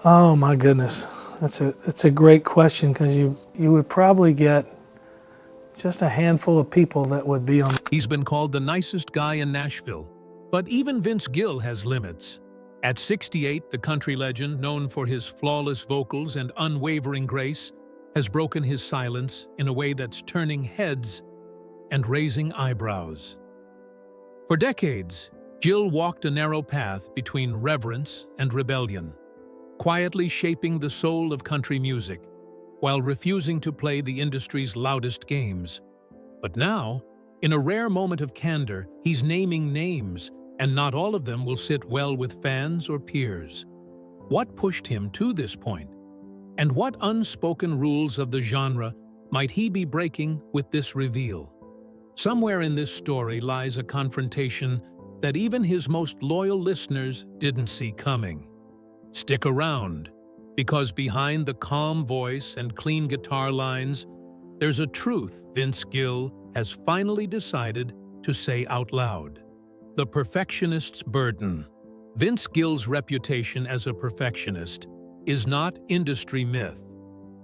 Oh my goodness, that's a great question because you would probably get just a handful of people that would be on. He's been called the nicest guy in Nashville. But even Vince Gill has limits. At 68, the country legend, known for his flawless vocals and unwavering grace, has broken his silence in a way that's turning heads and raising eyebrows. For decades, Gill walked a narrow path between reverence and rebellion, quietly shaping the soul of country music, while refusing to play the industry's loudest games. But now, in a rare moment of candor, he's naming names, and not all of them will sit well with fans or peers. What pushed him to this point? And what unspoken rules of the genre might he be breaking with this reveal? Somewhere in this story lies a confrontation that even his most loyal listeners didn't see coming. Stick around, because behind the calm voice and clean guitar lines, there's a truth Vince Gill has finally decided to say out loud. The perfectionist's burden. Vince Gill's reputation as a perfectionist is not industry myth.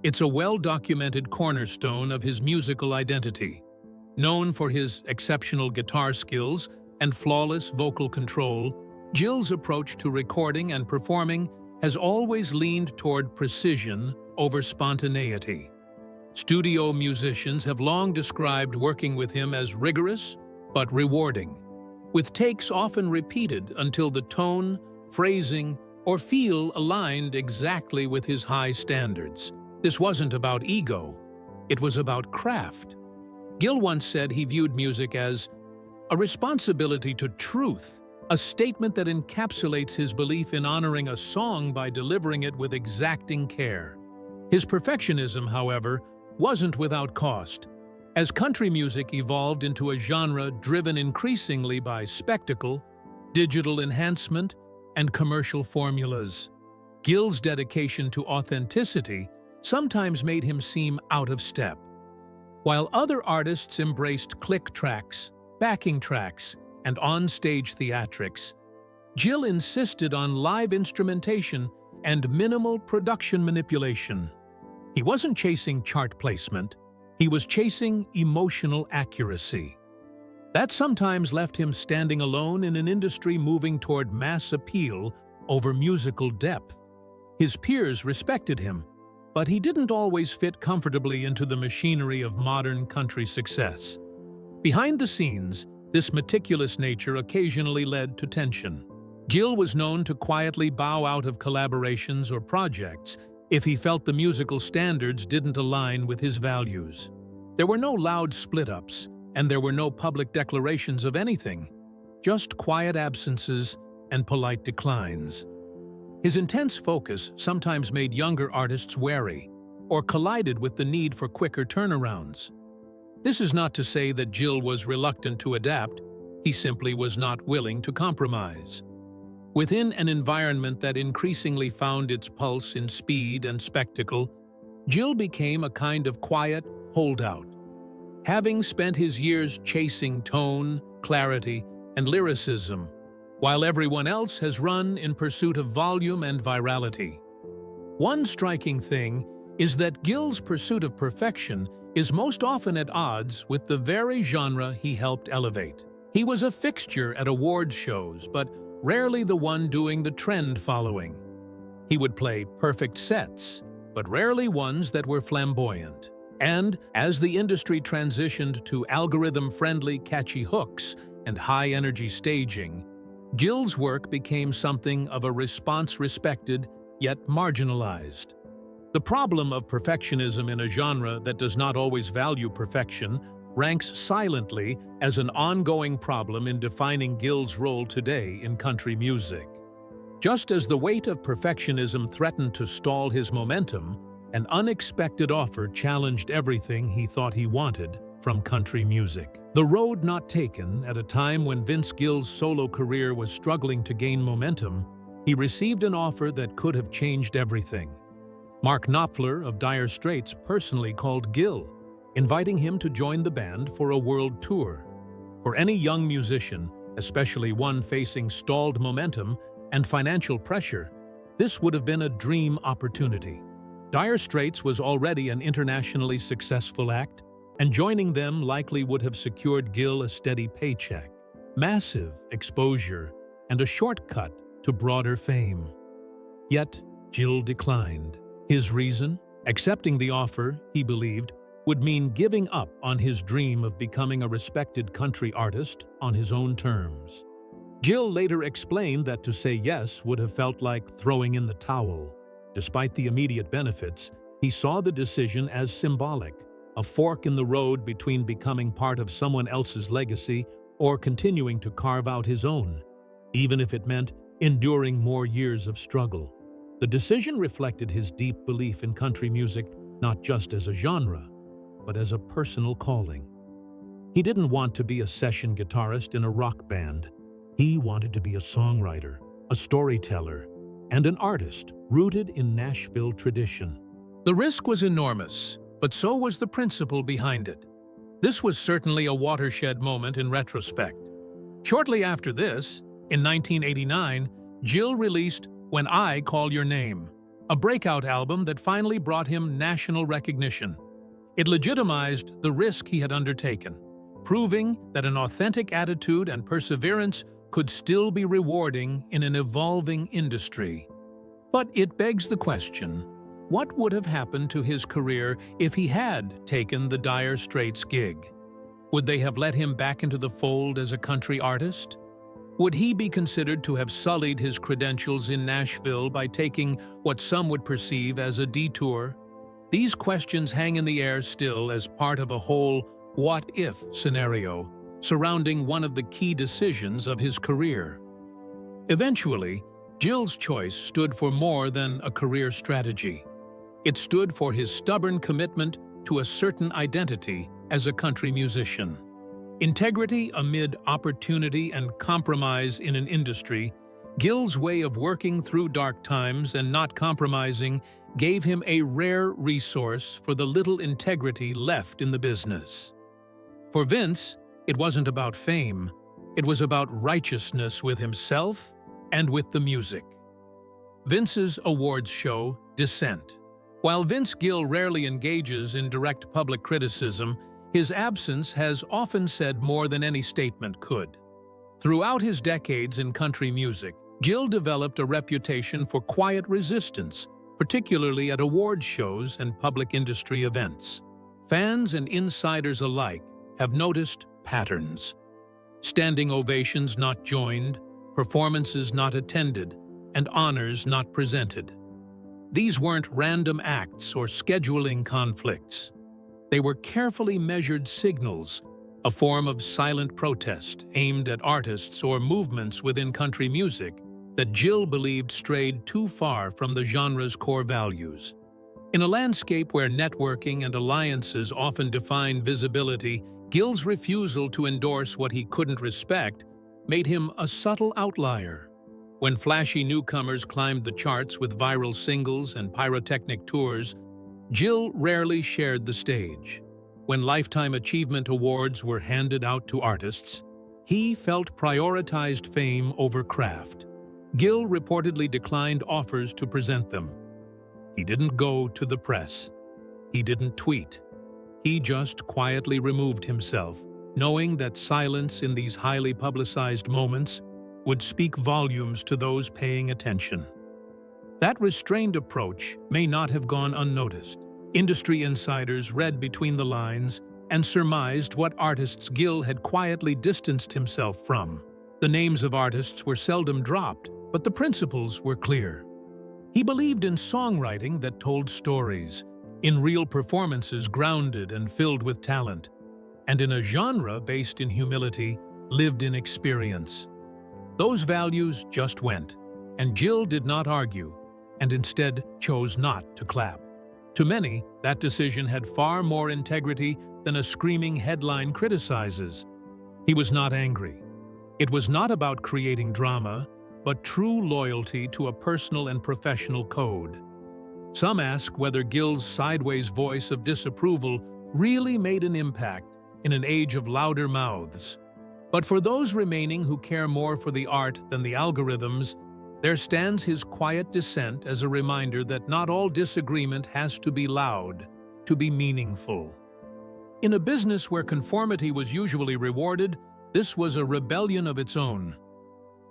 It's a well-documented cornerstone of his musical identity. Known for his exceptional guitar skills and flawless vocal control, Gill's approach to recording and performing has always leaned toward precision over spontaneity. Studio musicians have long described working with him as rigorous but rewarding, with takes often repeated until the tone, phrasing, or feel aligned exactly with his high standards. This wasn't about ego, it was about craft. Gill once said he viewed music as a responsibility to truth, a statement that encapsulates his belief in honoring a song by delivering it with exacting care. His perfectionism, however, wasn't without cost. As country music evolved into a genre driven increasingly by spectacle, digital enhancement, and commercial formulas, Gill's dedication to authenticity sometimes made him seem out of step. While other artists embraced click tracks, backing tracks, and on-stage theatrics, Gill insisted on live instrumentation and minimal production manipulation. He wasn't chasing chart placement, he was chasing emotional accuracy. That sometimes left him standing alone in an industry moving toward mass appeal over musical depth. His peers respected him, but he didn't always fit comfortably into the machinery of modern country success. Behind the scenes, this meticulous nature occasionally led to tension. Gill was known to quietly bow out of collaborations or projects if he felt the musical standards didn't align with his values. There were no loud split-ups, and there were no public declarations of anything, just quiet absences and polite declines. His intense focus sometimes made younger artists wary, or collided with the need for quicker turnarounds. This is not to say that Gill was reluctant to adapt, he simply was not willing to compromise. Within an environment that increasingly found its pulse in speed and spectacle, Gill became a kind of quiet holdout. Having spent his years chasing tone, clarity, and lyricism, while everyone else has run in pursuit of volume and virality. One striking thing is that Gill's pursuit of perfection is most often at odds with the very genre he helped elevate. He was a fixture at awards shows, but rarely the one doing the trend following. He would play perfect sets, but rarely ones that were flamboyant. And as the industry transitioned to algorithm-friendly catchy hooks and high-energy staging, Gill's work became something of a response respected yet marginalized. The problem of perfectionism in a genre that does not always value perfection ranks silently as an ongoing problem in defining Gill's role today in country music. Just as the weight of perfectionism threatened to stall his momentum, an unexpected offer challenged everything he thought he wanted from country music. The road not taken at a time when Vince Gill's solo career was struggling to gain momentum, he received an offer that could have changed everything. Mark Knopfler of Dire Straits personally called Gill, inviting him to join the band for a world tour. For any young musician, especially one facing stalled momentum and financial pressure, This would have been a dream opportunity. Dire Straits was already an internationally successful act, and joining them likely would have secured Gill a steady paycheck, massive exposure, and a shortcut to broader fame. Yet, Gill declined. His reason? Accepting the offer, he believed, would mean giving up on his dream of becoming a respected country artist on his own terms. Gill later explained that to say yes would have felt like throwing in the towel. Despite the immediate benefits, he saw the decision as symbolic, a fork in the road between becoming part of someone else's legacy or continuing to carve out his own, even if it meant enduring more years of struggle. The decision reflected his deep belief in country music, not just as a genre, but as a personal calling. He didn't want to be a session guitarist in a rock band. He wanted to be a songwriter, a storyteller, and an artist rooted in Nashville tradition. The risk was enormous, but so was the principle behind it. This was certainly a watershed moment in retrospect. Shortly after this, in 1989, Gill released When I Call Your Name, a breakout album that finally brought him national recognition. It legitimized the risk he had undertaken, proving that an authentic attitude and perseverance could still be rewarding in an evolving industry. But it begs the question, what would have happened to his career if he had taken the Dire Straits gig? Would they have let him back into the fold as a country artist? Would he be considered to have sullied his credentials in Nashville by taking what some would perceive as a detour? These questions hang in the air still as part of a whole what-if scenario surrounding one of the key decisions of his career. Eventually, Gill's choice stood for more than a career strategy. It stood for his stubborn commitment to a certain identity as a country musician. Integrity amid opportunity and compromise in an industry, Gill's way of working through dark times and not compromising gave him a rare resource for the little integrity left in the business. For Vince, it wasn't about fame. It was about righteousness with himself and with the music. Vince's awards show, Dissent. While Vince Gill rarely engages in direct public criticism, his absence has often said more than any statement could. Throughout his decades in country music, Gill developed a reputation for quiet resistance, particularly at award shows and public industry events. Fans and insiders alike have noticed patterns. Standing ovations not joined, performances not attended, and honors not presented. These weren't random acts or scheduling conflicts. They were carefully measured signals, a form of silent protest aimed at artists or movements within country music that Gill believed strayed too far from the genre's core values. In a landscape where networking and alliances often define visibility, Gill's refusal to endorse what he couldn't respect made him a subtle outlier. When flashy newcomers climbed the charts with viral singles and pyrotechnic tours, Gill rarely shared the stage. When Lifetime Achievement Awards were handed out to artists, he felt prioritized fame over craft. Gill reportedly declined offers to present them. He didn't go to the press. He didn't tweet. He just quietly removed himself, knowing that silence in these highly publicized moments would speak volumes to those paying attention. That restrained approach may not have gone unnoticed. Industry insiders read between the lines and surmised what artists Gill had quietly distanced himself from. The names of artists were seldom dropped, but the principles were clear. He believed in songwriting that told stories, in real performances grounded and filled with talent, and in a genre based in humility, lived in experience. Those values just went, and Gill did not argue, and instead chose not to clap. To many, that decision had far more integrity than a screaming headline criticizes. He was not angry. It was not about creating drama, but true loyalty to a personal and professional code. Some ask whether Gill's sideways voice of disapproval really made an impact in an age of louder mouths. But for those remaining who care more for the art than the algorithms, There stands his quiet dissent as a reminder that not all disagreement has to be loud, to be meaningful. In a business where conformity was usually rewarded, this was a rebellion of its own.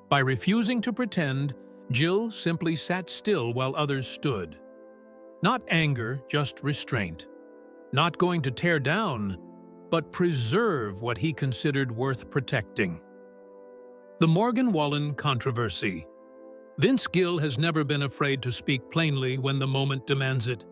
By refusing to pretend, Gill simply sat still while others stood. Not anger, just restraint. Not going to tear down, but preserve what he considered worth protecting. The Wallen Controversy. Vince Gill has never been afraid to speak plainly when the moment demands it,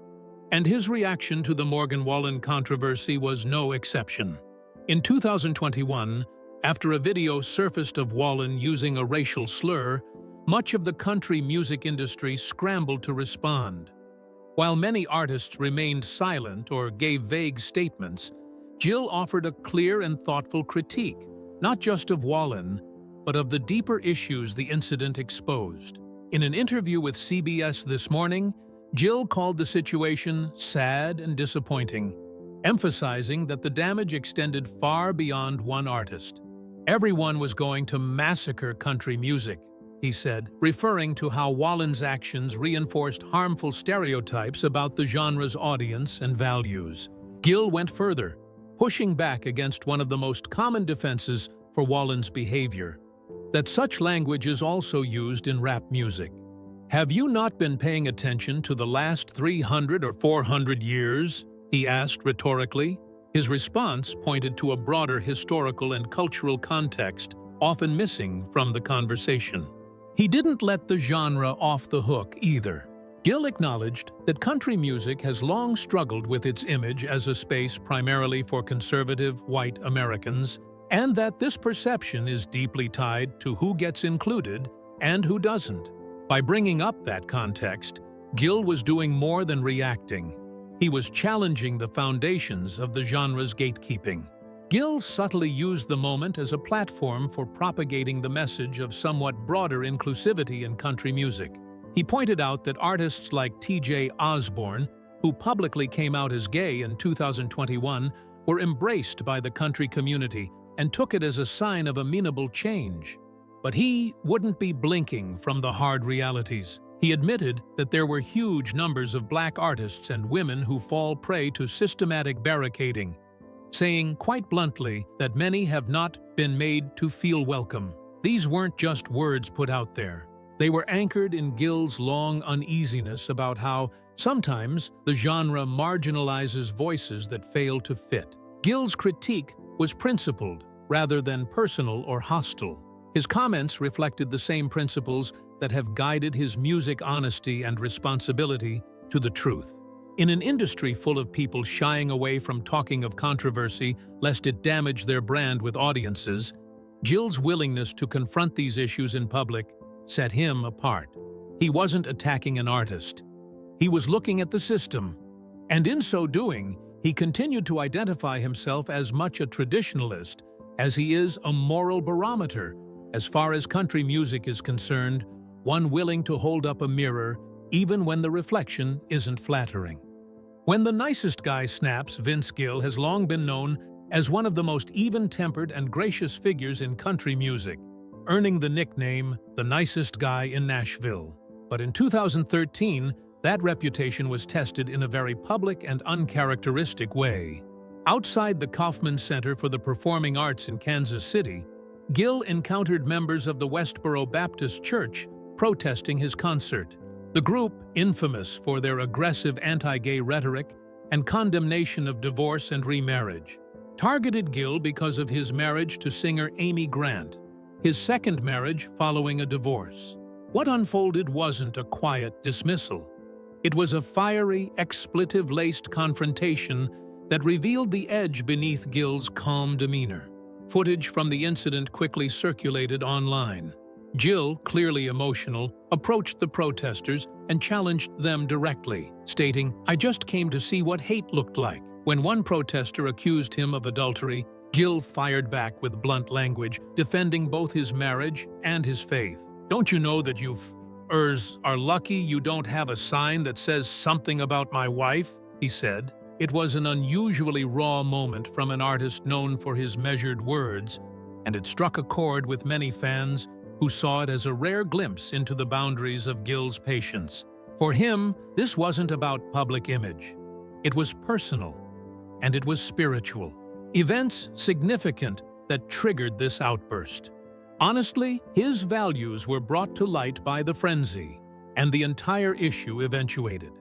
and his reaction to the Wallen controversy was no exception. In 2021, after a video surfaced of Wallen using a racial slur, much of the country music industry scrambled to respond. While many artists remained silent or gave vague statements, Gill offered a clear and thoughtful critique, not just of Wallen, but of the deeper issues the incident exposed. In an interview with CBS This Morning, Gill called the situation sad and disappointing, emphasizing that the damage extended far beyond one artist. Everyone was going to massacre country music, he said, referring to how Wallen's actions reinforced harmful stereotypes about the genre's audience and values. Gill went further, pushing back against one of the most common defenses for Wallen's behavior, that such language is also used in rap music. Have you not been paying attention to the last 300 or 400 years? He asked rhetorically. His response pointed to a broader historical and cultural context, often missing from the conversation. He didn't let the genre off the hook either. Gill acknowledged that country music has long struggled with its image as a space primarily for conservative white Americans, and that this perception is deeply tied to who gets included and who doesn't. By bringing up that context, Gill was doing more than reacting. He was challenging the foundations of the genre's gatekeeping. Gill subtly used the moment as a platform for propagating the message of somewhat broader inclusivity in country music. He pointed out that artists like T.J. Osborne, who publicly came out as gay in 2021, were embraced by the country community and took it as a sign of amenable change. But he wouldn't be blinking from the hard realities. He admitted that there were huge numbers of black artists and women who fall prey to systematic barricading, saying quite bluntly that many have not been made to feel welcome. These weren't just words put out there. They were anchored in Gill's long uneasiness about how sometimes the genre marginalizes voices that fail to fit. Gill's critique was principled rather than personal or hostile. His comments reflected the same principles that have guided his music honesty and responsibility to the truth. In an industry full of people shying away from talking of controversy lest it damage their brand with audiences, Gill's willingness to confront these issues in public set him apart. He wasn't attacking an artist. He was looking at the system. And in so doing, he continued to identify himself as much a traditionalist as he is a moral barometer. As far as country music is concerned, one willing to hold up a mirror even when the reflection isn't flattering. When the Nicest Guy snaps, Vince Gill has long been known as one of the most even-tempered and gracious figures in country music, earning the nickname the Nicest Guy in Nashville. But in 2013, that reputation was tested in a very public and uncharacteristic way. Outside the Kaufman Center for the Performing Arts in Kansas City, Gill encountered members of the Westboro Baptist Church protesting his concert. The group, infamous for their aggressive anti-gay rhetoric and condemnation of divorce and remarriage, targeted Gill because of his marriage to singer Amy Grant, his second marriage following a divorce. What unfolded wasn't a quiet dismissal. It was a fiery, expletive-laced confrontation that revealed the edge beneath Gill's calm demeanor. Footage from the incident quickly circulated online. Gill, clearly emotional, approached the protesters and challenged them directly, stating, "I just came to see what hate looked like." When one protester accused him of adultery, Gill fired back with blunt language, defending both his marriage and his faith. "Don't you know that you f***ers are lucky you don't have a sign that says something about my wife?" he said. It was an unusually raw moment from an artist known for his measured words, and it struck a chord with many fans who saw it as a rare glimpse into the boundaries of Gill's patience. For him, this wasn't about public image. It was personal, and it was spiritual. Events significant that triggered this outburst. Honestly, his values were brought to light by the frenzy, and the entire issue eventuated.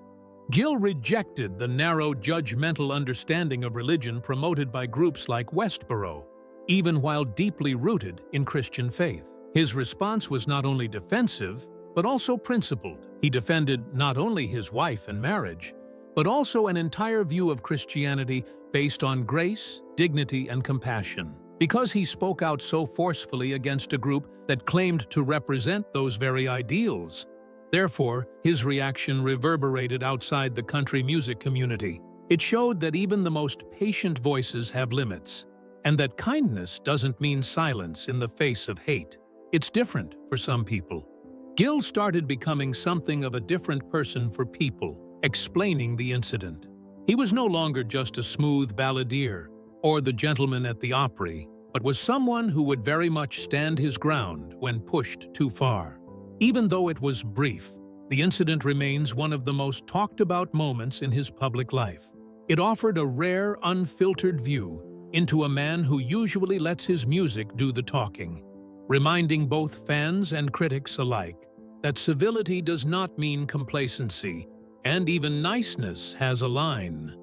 Gill rejected the narrow, judgmental understanding of religion promoted by groups like Westboro, even while deeply rooted in Christian faith. His response was not only defensive, but also principled. He defended not only his wife and marriage, but also an entire view of Christianity based on grace, dignity, and compassion. Because he spoke out so forcefully against a group that claimed to represent those very ideals. Therefore, his reaction reverberated outside the country music community. It showed that even the most patient voices have limits, and that kindness doesn't mean silence in the face of hate. It's different for some people. Gill started becoming something of a different person for people, explaining the incident. He was no longer just a smooth balladeer or the gentleman at the Opry, but was someone who would very much stand his ground when pushed too far. Even though it was brief, the incident remains one of the most talked about moments in his public life. It offered a rare, unfiltered view into a man who usually lets his music do the talking, reminding both fans and critics alike that civility does not mean complacency, and even niceness has a line.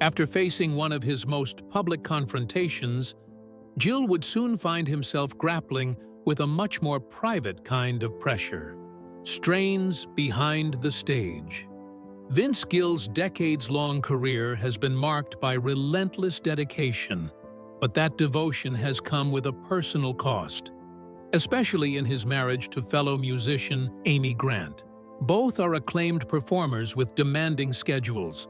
After facing one of his most public confrontations, Gill would soon find himself grappling with a much more private kind of pressure. Strains behind the stage. Vince Gill's decades-long career has been marked by relentless dedication, but that devotion has come with a personal cost, especially in his marriage to fellow musician Amy Grant. Both are acclaimed performers with demanding schedules,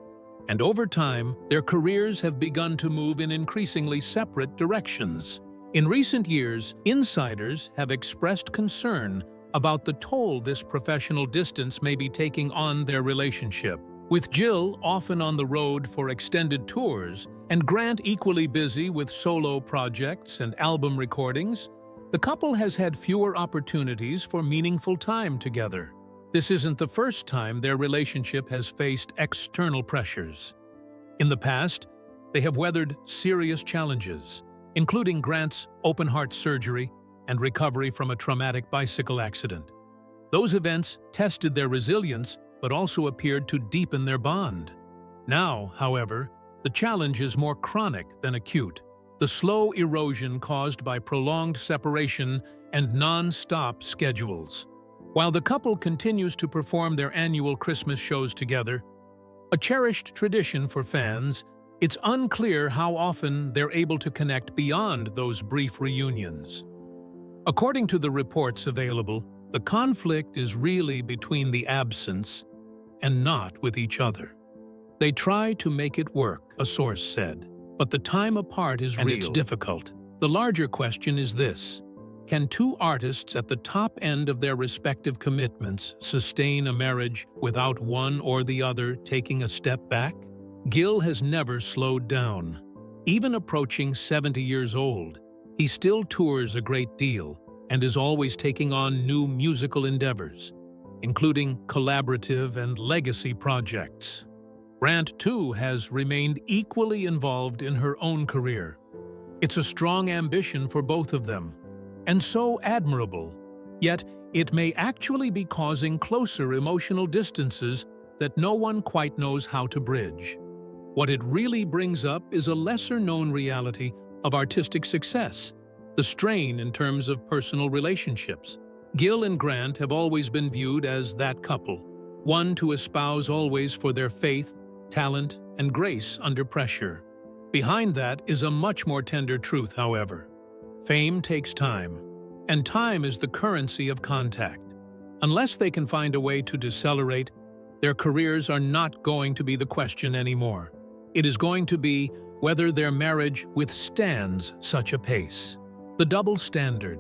and over time, their careers have begun to move in increasingly separate directions. In recent years, insiders have expressed concern about the toll this professional distance may be taking on their relationship. With Gill often on the road for extended tours, and Grant equally busy with solo projects and album recordings, the couple has had fewer opportunities for meaningful time together. This isn't the first time their relationship has faced external pressures. In the past, they have weathered serious challenges, including Grant's open-heart surgery and recovery from a traumatic bicycle accident. Those events tested their resilience, but also appeared to deepen their bond. Now, however, the challenge is more chronic than acute. The slow erosion caused by prolonged separation and non-stop schedules. While the couple continues to perform their annual Christmas shows together, a cherished tradition for fans, it's unclear how often they're able to connect beyond those brief reunions. According to the reports available, the conflict is really between the absence and not with each other. They try to make it work, a source said, but the time apart is real. And it's difficult. The larger question is this: can two artists at the top end of their respective commitments sustain a marriage without one or the other taking a step back? Gill has never slowed down. Even approaching 70 years old, he still tours a great deal and is always taking on new musical endeavors, including collaborative and legacy projects. Grant, too, has remained equally involved in her own career. It's a strong ambition for both of them, and so admirable, yet it may actually be causing closer emotional distances that no one quite knows how to bridge. What it really brings up is a lesser-known reality of artistic success, the strain in terms of personal relationships. Gill and Grant have always been viewed as that couple, one to espouse always for their faith, talent, and grace under pressure. Behind that is a much more tender truth, however. Fame takes time, and time is the currency of contact. Unless they can find a way to decelerate, their careers are not going to be the question anymore. It is going to be whether their marriage withstands such a pace. The double standard.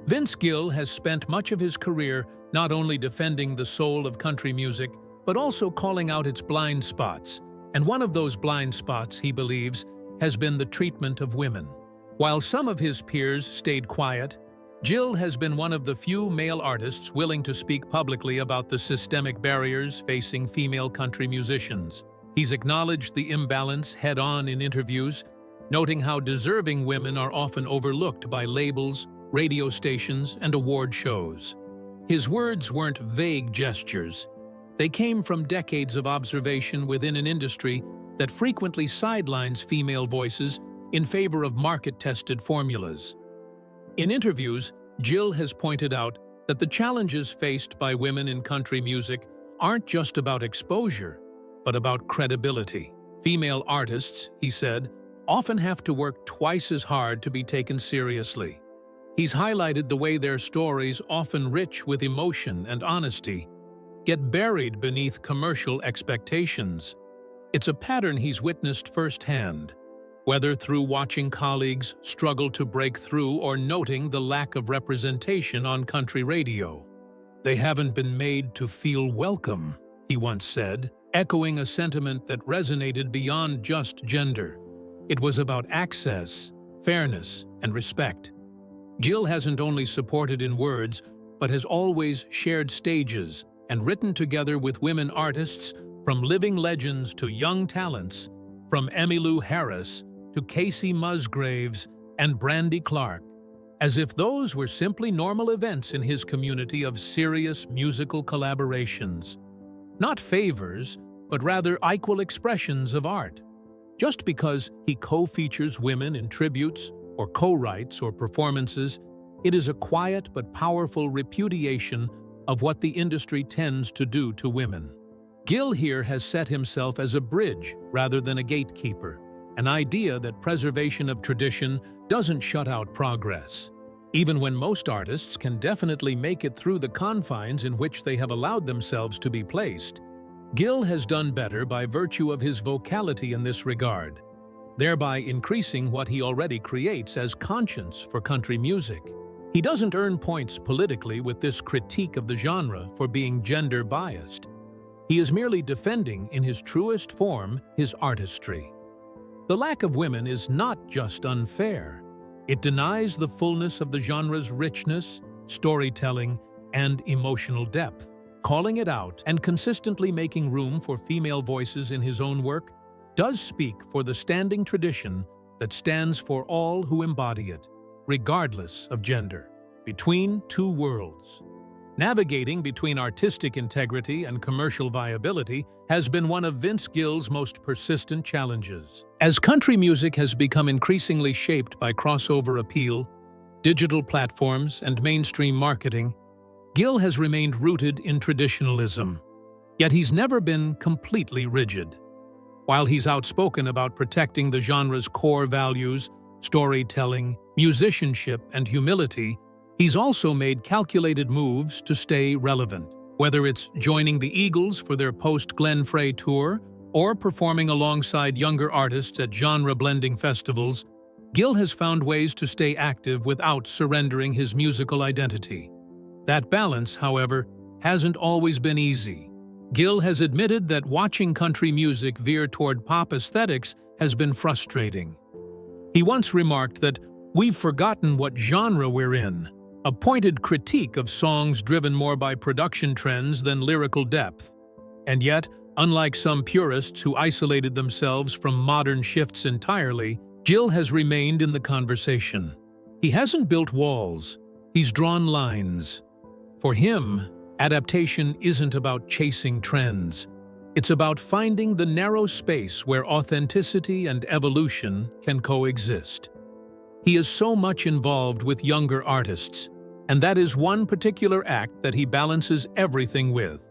Vince Gill has spent much of his career not only defending the soul of country music, but also calling out its blind spots. And one of those blind spots, he believes, has been the treatment of women. While some of his peers stayed quiet, Gill has been one of the few male artists willing to speak publicly about the systemic barriers facing female country musicians. He's acknowledged the imbalance head-on in interviews, noting how deserving women are often overlooked by labels, radio stations, and award shows. His words weren't vague gestures. They came from decades of observation within an industry that frequently sidelines female voices in favor of market-tested formulas. In interviews, Gill has pointed out that the challenges faced by women in country music aren't just about exposure, but about credibility. Female artists, he said, often have to work twice as hard to be taken seriously. He's highlighted the way their stories, often rich with emotion and honesty, get buried beneath commercial expectations. It's a pattern he's witnessed firsthand, whether through watching colleagues struggle to break through or noting the lack of representation on country radio. "They haven't been made to feel welcome," he once said, echoing a sentiment that resonated beyond just gender. It was about access, fairness, and respect. Gill hasn't only supported in words, but has always shared stages and written together with women artists, from living legends to young talents, from Emmylou Harris to Casey Musgraves and Brandy Clark, as if those were simply normal events in his community of serious musical collaborations. Not favors, but rather equal expressions of art. Just because he co-features women in tributes, or co-writes or performances, it is a quiet but powerful repudiation of what the industry tends to do to women. Gill here has set himself as a bridge rather than a gatekeeper, an idea that preservation of tradition doesn't shut out progress. Even when most artists can definitely make it through the confines in which they have allowed themselves to be placed, Gill has done better by virtue of his vocality in this regard, thereby increasing what he already creates as conscience for country music. He doesn't earn points politically with this critique of the genre for being gender-biased. He is merely defending, in his truest form, his artistry. The lack of women is not just unfair. It denies the fullness of the genre's richness, storytelling, and emotional depth. Calling it out and consistently making room for female voices in his own work does speak for the standing tradition that stands for all who embody it, regardless of gender. Between two worlds. Navigating between artistic integrity and commercial viability has been one of Vince Gill's most persistent challenges. As country music has become increasingly shaped by crossover appeal, digital platforms, and mainstream marketing, Gill has remained rooted in traditionalism. Yet he's never been completely rigid. While he's outspoken about protecting the genre's core values, storytelling, musicianship, and humility, he's also made calculated moves to stay relevant. Whether it's joining the Eagles for their post-Glenn Frey tour or performing alongside younger artists at genre-blending festivals, Gill has found ways to stay active without surrendering his musical identity. That balance, however, hasn't always been easy. Gill has admitted that watching country music veer toward pop aesthetics has been frustrating. He once remarked that, "We've forgotten what genre we're in," a pointed critique of songs driven more by production trends than lyrical depth. And yet, unlike some purists who isolated themselves from modern shifts entirely, Gill has remained in the conversation. He hasn't built walls, he's drawn lines. For him, adaptation isn't about chasing trends. It's about finding the narrow space where authenticity and evolution can coexist. He is so much involved with younger artists, and that is one particular act that he balances everything with.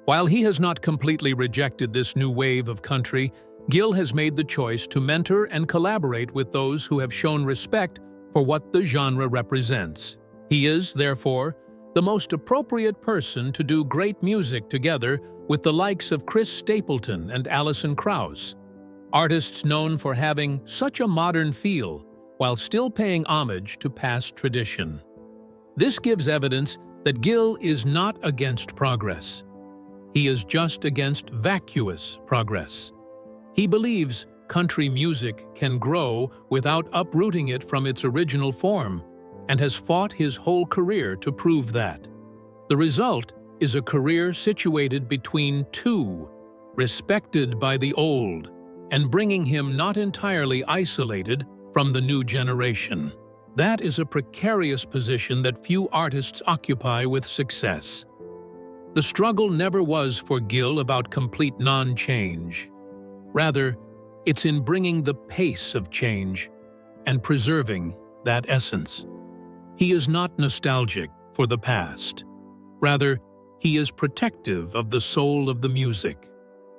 While he has not completely rejected this new wave of country, Gill has made the choice to mentor and collaborate with those who have shown respect for what the genre represents. He is, therefore, the most appropriate person to do great music together with the likes of Chris Stapleton and Alison Krauss, artists known for having such a modern feel while still paying homage to past tradition. This gives evidence that Gill is not against progress. He is just against vacuous progress. He believes country music can grow without uprooting it from its original form, and has fought his whole career to prove that. The result is a career situated between two, respected by the old, and bringing him not entirely isolated from the new generation. That is a precarious position that few artists occupy with success. The struggle never was for Gill about complete non-change. Rather, it's in bringing the pace of change and preserving that essence. He is not nostalgic for the past. Rather, he is protective of the soul of the music.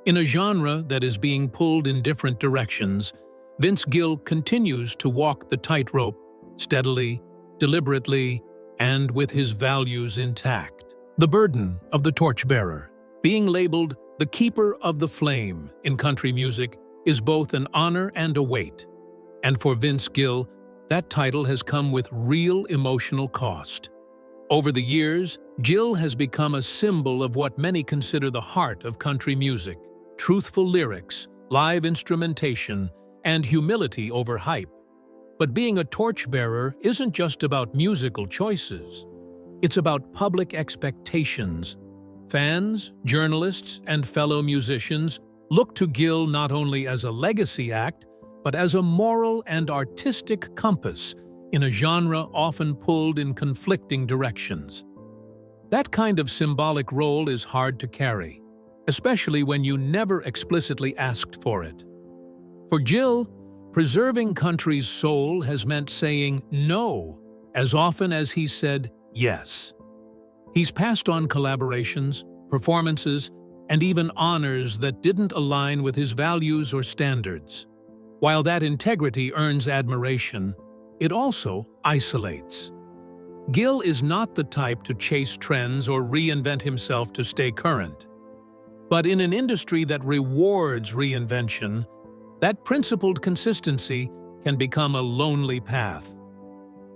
In a genre that is being pulled in different directions, Vince Gill continues to walk the tightrope steadily, deliberately, and with his values intact. The burden of the torchbearer, being labeled the keeper of the flame in country music, is both an honor and a weight. And for Vince Gill, that title has come with real emotional cost. Over the years, Gill has become a symbol of what many consider the heart of country music: truthful lyrics, live instrumentation, and humility over hype. But being a torchbearer isn't just about musical choices. It's about public expectations. Fans, journalists, and fellow musicians look to Gill not only as a legacy act, but as a moral and artistic compass in a genre often pulled in conflicting directions. That kind of symbolic role is hard to carry, especially when you never explicitly asked for it. For Gill, preserving country's soul has meant saying no as often as he said yes. He's passed on collaborations, performances, and even honors that didn't align with his values or standards. While that integrity earns admiration, it also isolates. Gill is not the type to chase trends or reinvent himself to stay current. But in an industry that rewards reinvention, that principled consistency can become a lonely path.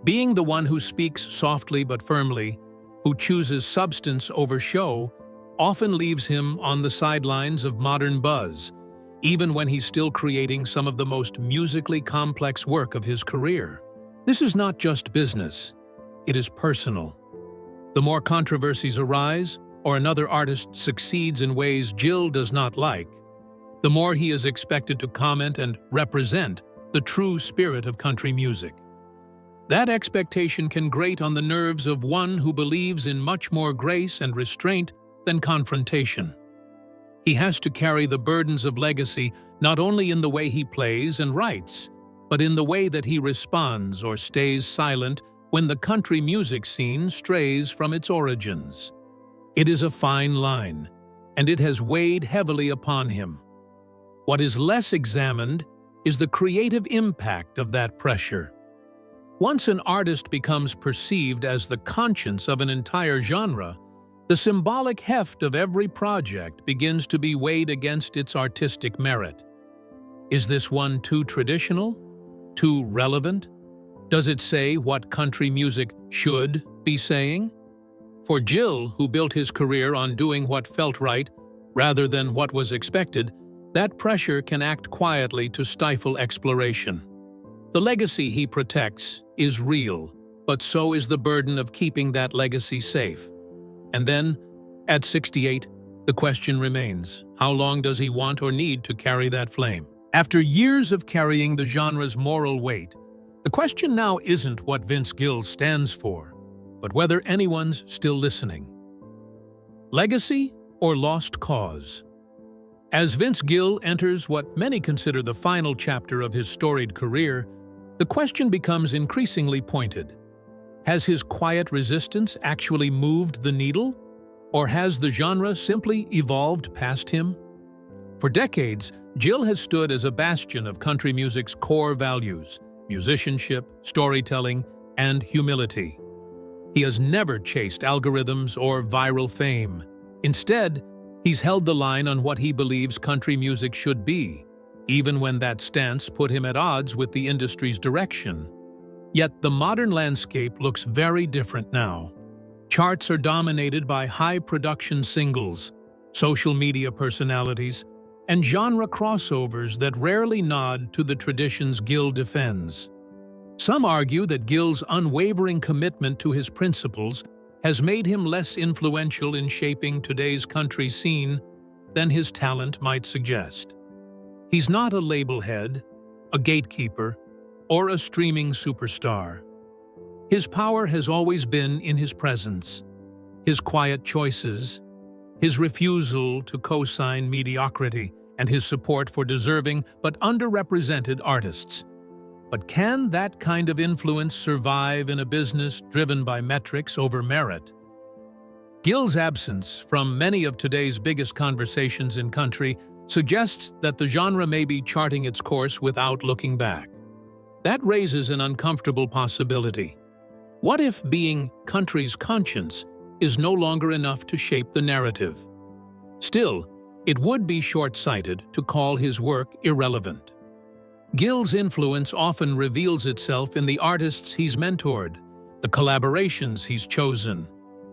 Being the one who speaks softly but firmly, who chooses substance over show, often leaves him on the sidelines of modern buzz, even when he's still creating some of the most musically complex work of his career. This is not just business, it is personal. The more controversies arise, or another artist succeeds in ways Gill does not like, the more he is expected to comment and represent the true spirit of country music. That expectation can grate on the nerves of one who believes in much more grace and restraint than confrontation. He has to carry the burdens of legacy not only in the way he plays and writes, but in the way that he responds or stays silent when the country music scene strays from its origins. It is a fine line, and it has weighed heavily upon him. What is less examined is the creative impact of that pressure. Once an artist becomes perceived as the conscience of an entire genre, the symbolic heft of every project begins to be weighed against its artistic merit. Is this one too traditional? Too relevant? Does it say what country music should be saying? For Gill, who built his career on doing what felt right rather than what was expected, that pressure can act quietly to stifle exploration. The legacy he protects is real, but so is the burden of keeping that legacy safe. And then, at 68, the question remains, how long does he want or need to carry that flame? After years of carrying the genre's moral weight, the question now isn't what Vince Gill stands for, but whether anyone's still listening. Legacy or lost cause? As Vince Gill enters what many consider the final chapter of his storied career, the question becomes increasingly pointed. Has his quiet resistance actually moved the needle? Or has the genre simply evolved past him? For decades, Gill has stood as a bastion of country music's core values: musicianship, storytelling, and humility. He has never chased algorithms or viral fame. Instead, he's held the line on what he believes country music should be, even when that stance put him at odds with the industry's direction. Yet the modern landscape looks very different now. Charts are dominated by high-production singles, social media personalities, and genre crossovers that rarely nod to the traditions Gill defends. Some argue that Gill's unwavering commitment to his principles has made him less influential in shaping today's country scene than his talent might suggest. He's not a label head, a gatekeeper, or a streaming superstar. His power has always been in his presence, his quiet choices, his refusal to co-sign mediocrity, and his support for deserving but underrepresented artists. But can that kind of influence survive in a business driven by metrics over merit? Gill's absence from many of today's biggest conversations in country suggests that the genre may be charting its course without looking back. That raises an uncomfortable possibility. What if being country's conscience is no longer enough to shape the narrative? Still, it would be short-sighted to call his work irrelevant. Gill's influence often reveals itself in the artists he's mentored, the collaborations he's chosen,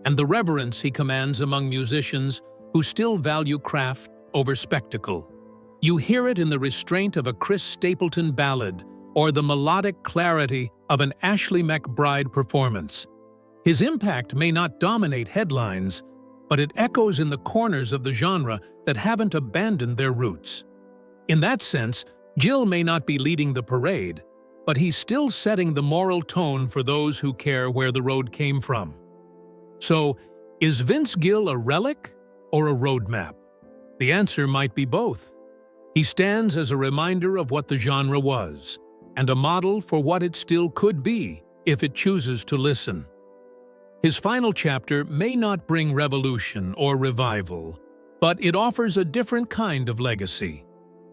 and the reverence he commands among musicians who still value craft over spectacle. You hear it in the restraint of a Chris Stapleton ballad or the melodic clarity of an Ashley McBryde performance. His impact may not dominate headlines, but it echoes in the corners of the genre that haven't abandoned their roots. In that sense, Gill may not be leading the parade, but he's still setting the moral tone for those who care where the road came from. So, is Vince Gill a relic or a roadmap? The answer might be both. He stands as a reminder of what the genre was, and a model for what it still could be if it chooses to listen. His final chapter may not bring revolution or revival, but it offers a different kind of legacy.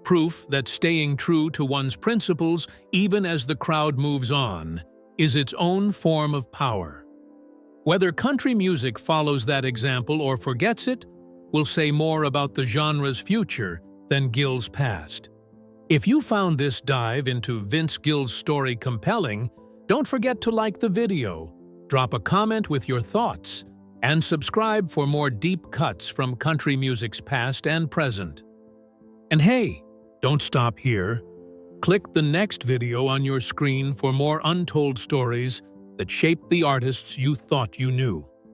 Proof that staying true to one's principles, even as the crowd moves on, is its own form of power. Whether country music follows that example or forgets it, will say more about the genre's future than Gill's past. If you found this dive into Vince Gill's story compelling, don't forget to like the video, drop a comment with your thoughts, and subscribe for more deep cuts from country music's past and present. And hey, don't stop here. Click the next video on your screen for more untold stories that shaped the artists you thought you knew.